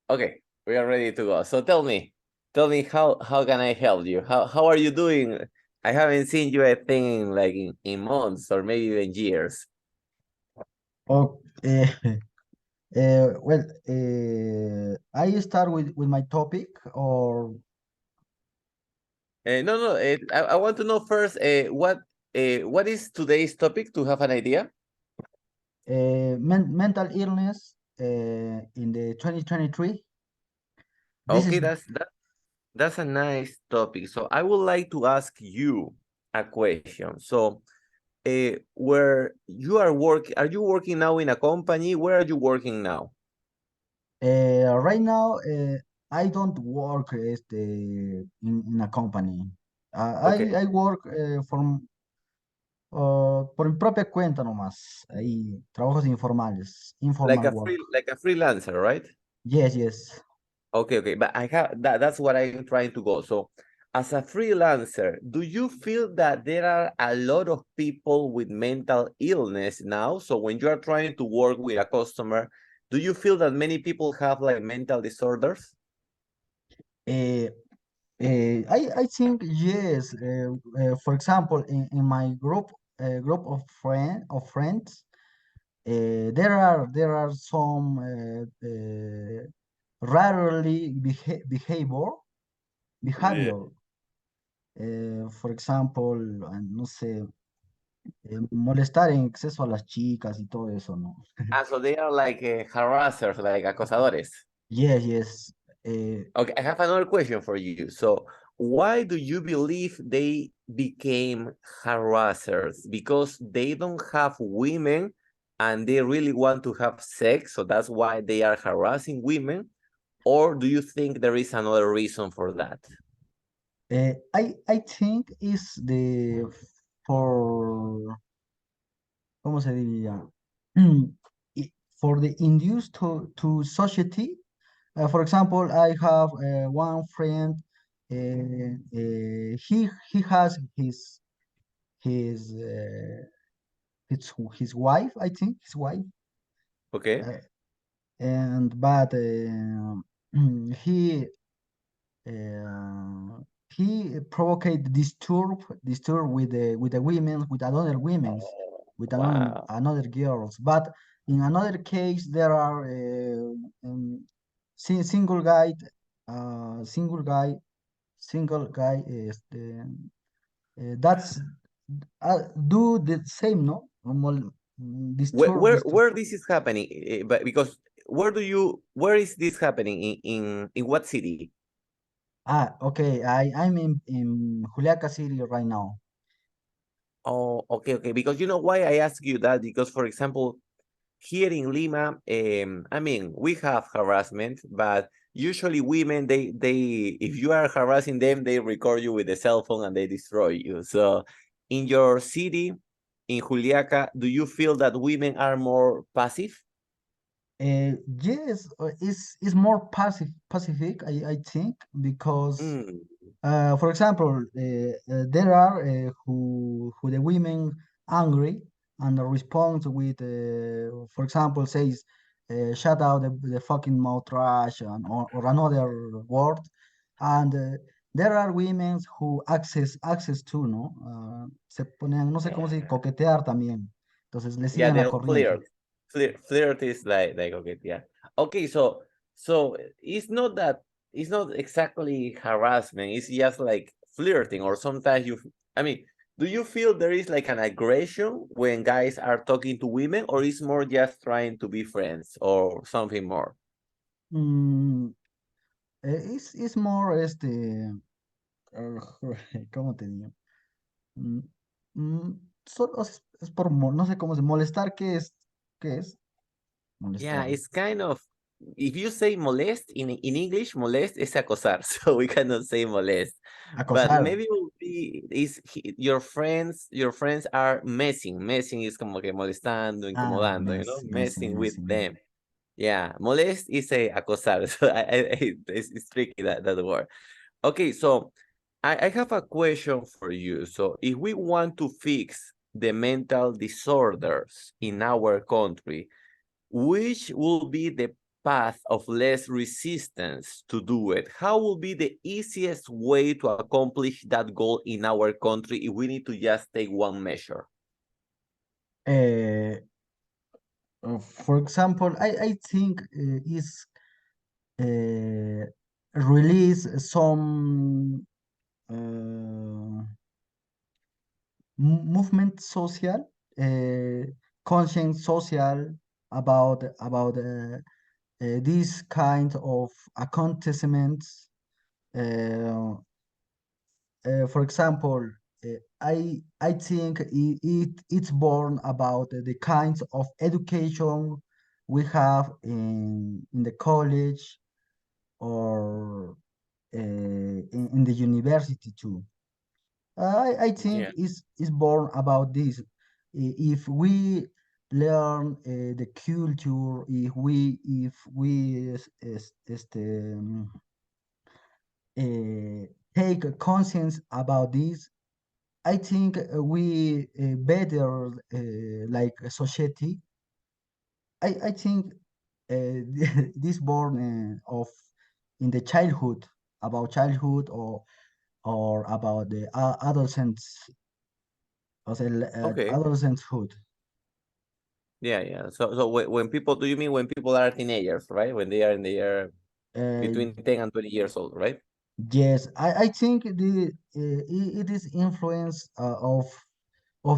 Okay, we are ready to go. So tell me how can I help you? How are you doing? I haven't seen you, I think, like in months or maybe even years. Oh, well, I start with my topic or No, no. I want to know first. What is today's topic to have an idea? mental illness in the 2023. This Okay, is that's a nice topic. So I would like to ask you a question. So, where you are you working now in a company? Where are you working now? right now. I don't work in a company. Okay, I work por mi propia cuenta nomás. Ahí, trabajos informales, informal work. like a freelancer, right? Yes, yes. Okay, okay, but I have that's what I'm trying to go. So, as a freelancer, do you feel that there are a lot of people with mental illness now? So when you are trying to work with a customer, do you feel that many people have like mental disorders? Uh, I think yes. For example, in my group of friends, there are some rarely Yeah. behavior. For example, no sé, molestar en exceso a las chicas y todo eso, ¿no? Ah, so they are like harassers, like acosadores. Yes, yes. Uh, Okay, I have another question for you. So, why do you believe they became harassers? Because they don't have women and they really want to have sex, so that's why they are harassing women? Or do you think there is another reason for that? I think is for ¿cómo se diría? For the induced to society. For example, I have one friend. He has his uh, his wife. I think his wife. Okay. Uh, and but he uh, he provoked disturb with the women with another women's Oh, with wow. another girls. But in another case there are single guy uh, single guy single guy is that's do the same, no. Disturb. Where this is happening? But because where is this happening in what city? Okay, I'm in Juliaca City right now. Oh, okay, okay. Because you know why I ask you that? Because for example, here in Lima, I mean, we have harassment, but usually women, they if you are harassing them, they record you with a cell phone and they destroy you. So, in your city, in Juliaca, do you feel that women are more passive? Yes, it's more pacific, I think, because Mm, for example, there are who the women angry and respond with, for example, says, "Shut out the fucking mouth trash," or another word, and there are women who access to, ¿no? Se ponen, no sé cómo se dice, coquetear también. Entonces le yeah, siguen la they'll corriente. flirt is like okay, yeah. Okay, so it's not exactly harassment, it's just like flirting, or sometimes I mean, do you feel there is like an aggression when guys are talking to women, or is more just trying to be friends or something more? Mm, it's more ¿cómo te digo? Mm, solo es por, no sé cómo se molestar, ¿qué es? Yeah, Molestar. it's kind of, if you say molest in English, molest is acosar, so we cannot say molest. But Acosar. maybe it would be your friends are messing. Messing is como que molestando, Ah, incomodando, you know, messing, messing with messing. them. Yeah, molest is a acosar. So it's tricky that word. Okay, so I have a question for you. So if we want to fix the mental disorders in our country, which will be the path of less resistance to do it, how will be the easiest way to accomplish that goal in our country if we need to just take one measure? For example, I think is release some movement social, conscience social about this kind of accomplishments. For example, I think it's born about the kinds of education we have in the college or in the university too. I think Yeah. is born about this. If we learn the culture, if we take conscience about this, I think we better like a society. I think this born of in the childhood about childhood or about the adolescents or the Okay. adolescenthood. Yeah, yeah. So when people, do you mean when people are teenagers, right? When they are in the year Uh, between 10 and 20 years old, right? yes, I think it is influence of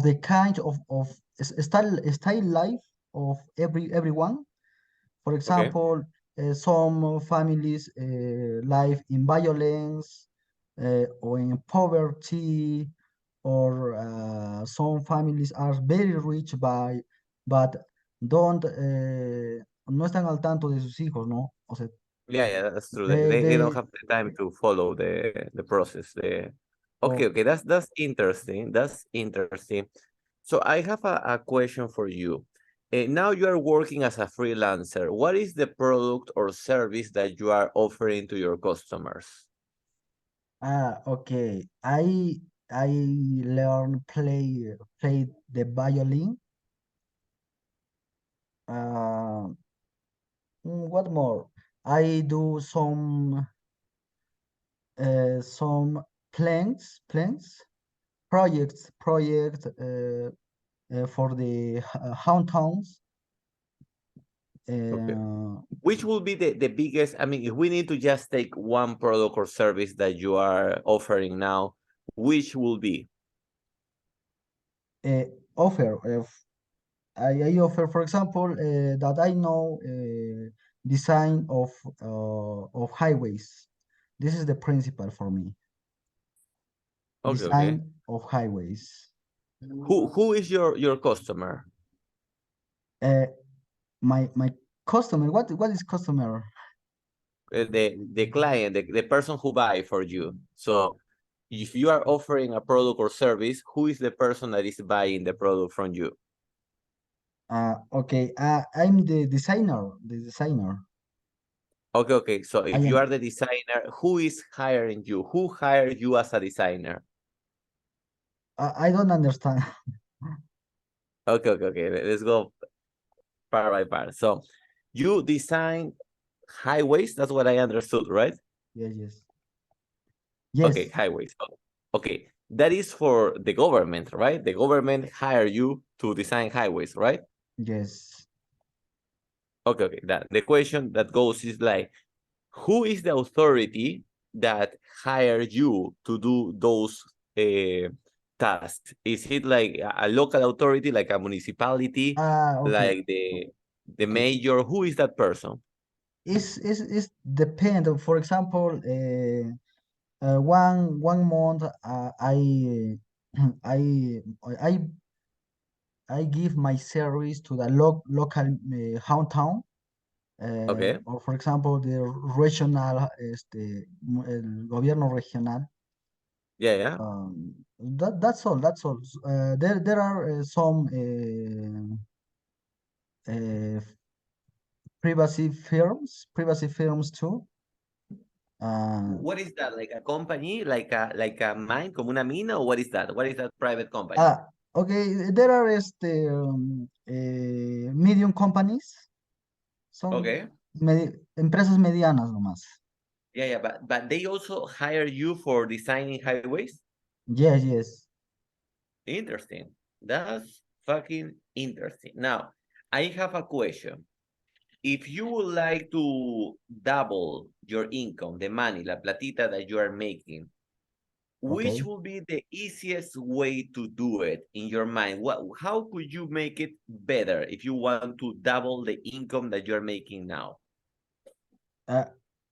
the kind of style life of everyone. For Okay. example, some families live in violence or in poverty, or some families are very rich but don't no están al tanto de sus hijos, ¿no? O sea, Yeah, yeah, that's true. They don't they have the time to follow the process. Okay, or okay, that's interesting. That's interesting. So I have a question for you. Now you are working as a freelancer. What is the product or service that you are offering to your customers? okay. I learn play the violin. Uh, what more? I do some plans project for the hometowns. Okay. Uh, Which will be the biggest? I mean, if we need to just take one product or service that you are offering now, which will be? uh, offer I offer, for example, that I know design of highways. This is the principle for me. Okay, okay. Design of highways. Who is your customer? Uh, my customer. What is customer? The client, the person who buy for you. So if you are offering a product or service, who is the person that is buying the product from you? Okay. I'm the designer. The designer. Okay, okay. So I if you are am. the designer, who is hiring you? Who hired you as a designer? I don't understand. Okay, okay, okay. Let's go part by part. So you design highways. That's what I understood, right? Yes. Yes. Okay, Yes. highways. Okay, that is for the government, right? The government hire you to design highways, right? Yes. Okay, okay. That the question that goes is like, who is the authority that hired you to do those tasks? Is it like a local authority, like a municipality, Okay. like the Okay. mayor? Who is that person? It's depend. For example, one month I I I give my service to the local hometown, Okay. or for example the regional el gobierno regional. Yeah, yeah. That's all. That's all. There are some uh, privacy firms too. Uh, What is that? Like a company, like a mine, como una mina, or what is that? What is that private company? okay, there are medium companies. Some Okay. empresas medianas nomás. Yeah, but they also hire you for designing highways? Yes, yes. Interesting. That's fucking interesting. Now, I have a question. If you would like to double your income, the money, la platita that you are making, which Okay. will be the easiest way to do it in your mind? How could you make it better if you want to double the income that you're making now? Uh,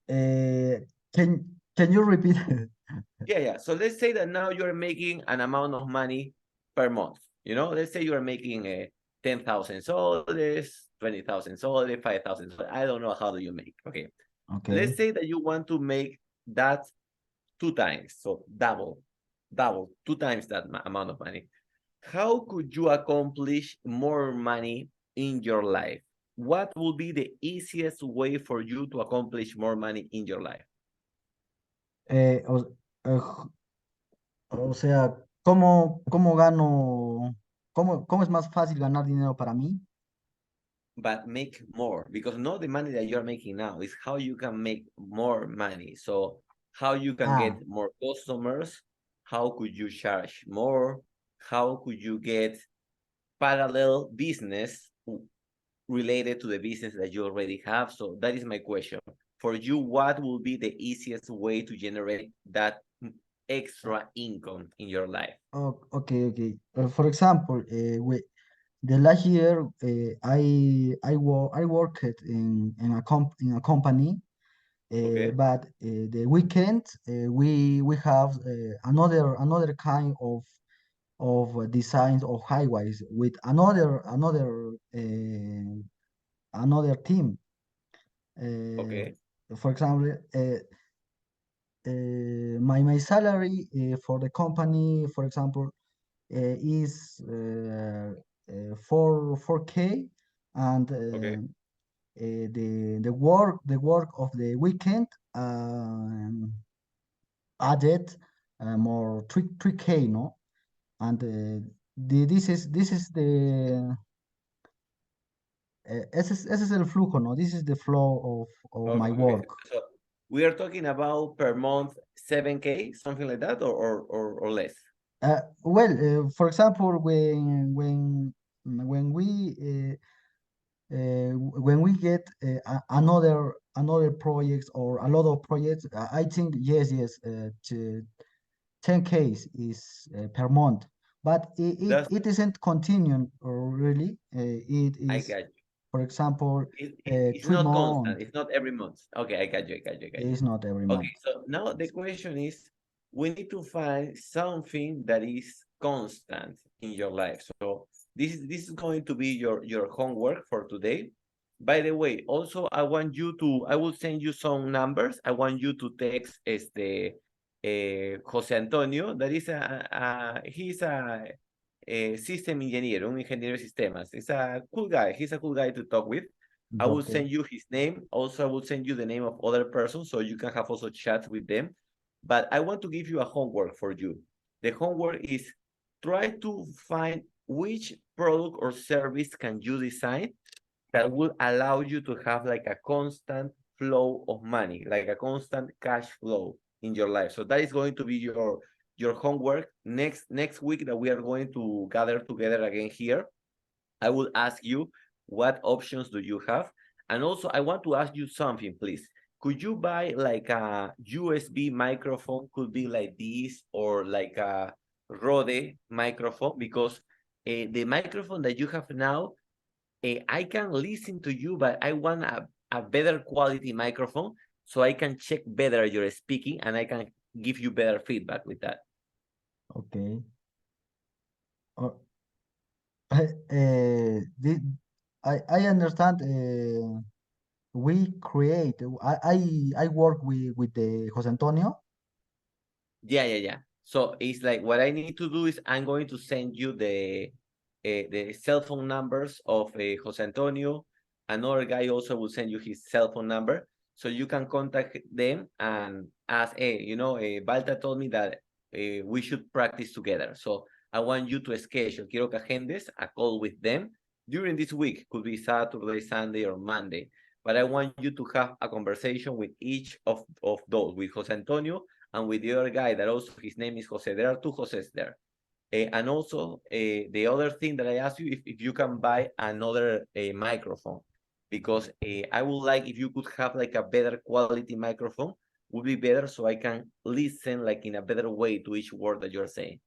uh, can you repeat? Yeah. So let's say that now you're making an amount of money per month. Let's say you're making 10,000 soles, 20,000 soles, 5,000 soles. I don't know how do you make. Okay. Okay. Let's say that you want to make that two times. So double, two times that amount of money. How could you accomplish more money in your life? What will be the easiest way for you to accomplish more money in your life? Eh, o, eh, o sea, ¿cómo gano? ¿Cómo es más fácil ganar dinero para mí? But make more, because not the money that you're making now, is how you can make more money. So how you can Ah, get more customers, how could you charge more, how could you get parallel business related to the business that you already have? So that is my question. For you, what will be the easiest way to generate that extra income in your life? okay, okay. For example, the last year, I worked in a company, Okay, but the weekend we have another kind of designs of highways with another team. Uh, okay, for example, my salary for the company, for example, is 4K, and okay, the work of the weekend added more 3K, no? And this is ese es el flujo, no? This is the flow of my okay. work. So we are talking about per month 7K, something like that, or less. Well, for example, when we get another projects or a lot of projects, I think yes, 10K is per month, but That's it isn't continuing really. It I is, got you. for example, It's three not constant. months. It's not every month. Okay, I got you. I It got you. is not every Okay, month. so now the question is, we need to find something that is constant in your life. So this is going to be your homework for today. By the way, also I will send you some numbers. I want you to text Jose Antonio. That is he's a system engineer, un ingeniero de sistemas. He's a cool guy. He's a cool guy to talk with. I will Okay. send you his name. Also, I will send you the name of other persons so you can have also chat with them. But I want to give you a homework for you. The homework is try to find which product or service can you design that will allow you to have like a constant flow of money, like a constant cash flow in your life. So that is going to be your homework next week that we are going to gather together again here. I will ask you what options do you have, and also I want to ask you something, please. Could you buy like a USB microphone? Could be like this, or like a Rode microphone, because the microphone that you have now, I can listen to you, but I want a better quality microphone so I can check better your speaking and I can give you better feedback with that. Okay. Uh, the, I understand. We create. I work with the Jose Antonio. Yeah. So it's like what I need to do is I'm going to send you the cell phone numbers of Jose Antonio. Another guy also will send you his cell phone number so you can contact them and ask, hey, Balta told me that we should practice together. So I want you to schedule, quiero que agendes a call with them during this week. Could be Saturday, Sunday, or Monday. but I want you to have a conversation with each of those, with Jose Antonio and with the other guy that also his name is Jose. There are two Joses there. And also, the other thing that I asked you, if you can buy another microphone, because I would like if you could have like a better quality microphone, would be better so I can listen like in a better way to each word that you're saying.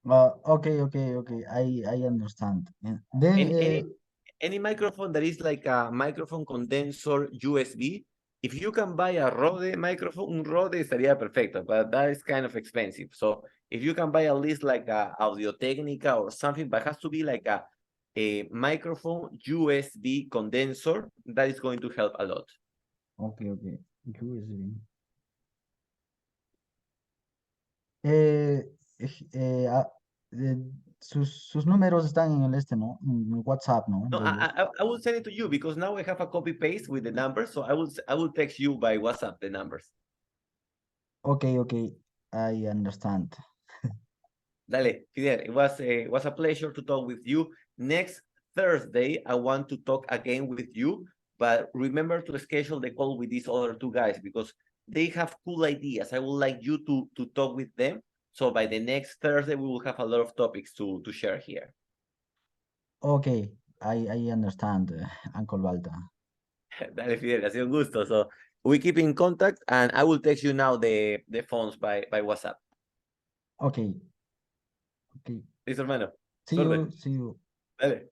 Okay. I understand. Then Any microphone that is like a microphone condenser USB, if you can buy a Rode microphone, un Rode estaría perfecto, but that is kind of expensive. So if you can buy at least like a Audio-Technica or something, but it has to be like a microphone USB condenser, that is going to help a lot. okay. USB. Eh, eh, sus números están en el ¿no? En WhatsApp, ¿no? No, De ellos. I will send it to you because now I have a copy paste with the numbers, so I will text you by WhatsApp the numbers. Okay. I understand. Dale, Fidel, it was a pleasure to talk with you. Next Thursday, I want to talk again with you, but remember to schedule the call with these other two guys because they have cool ideas. I would like you to talk with them. So by the next Thursday, we will have a lot of topics to share here. Okay, I understand, Uncle Balta. Dale, Fidel, ha sido un gusto. So we keep in contact and I will text you now the phones by WhatsApp. Okay. Listo, hermano. See Suerte. you. Dale.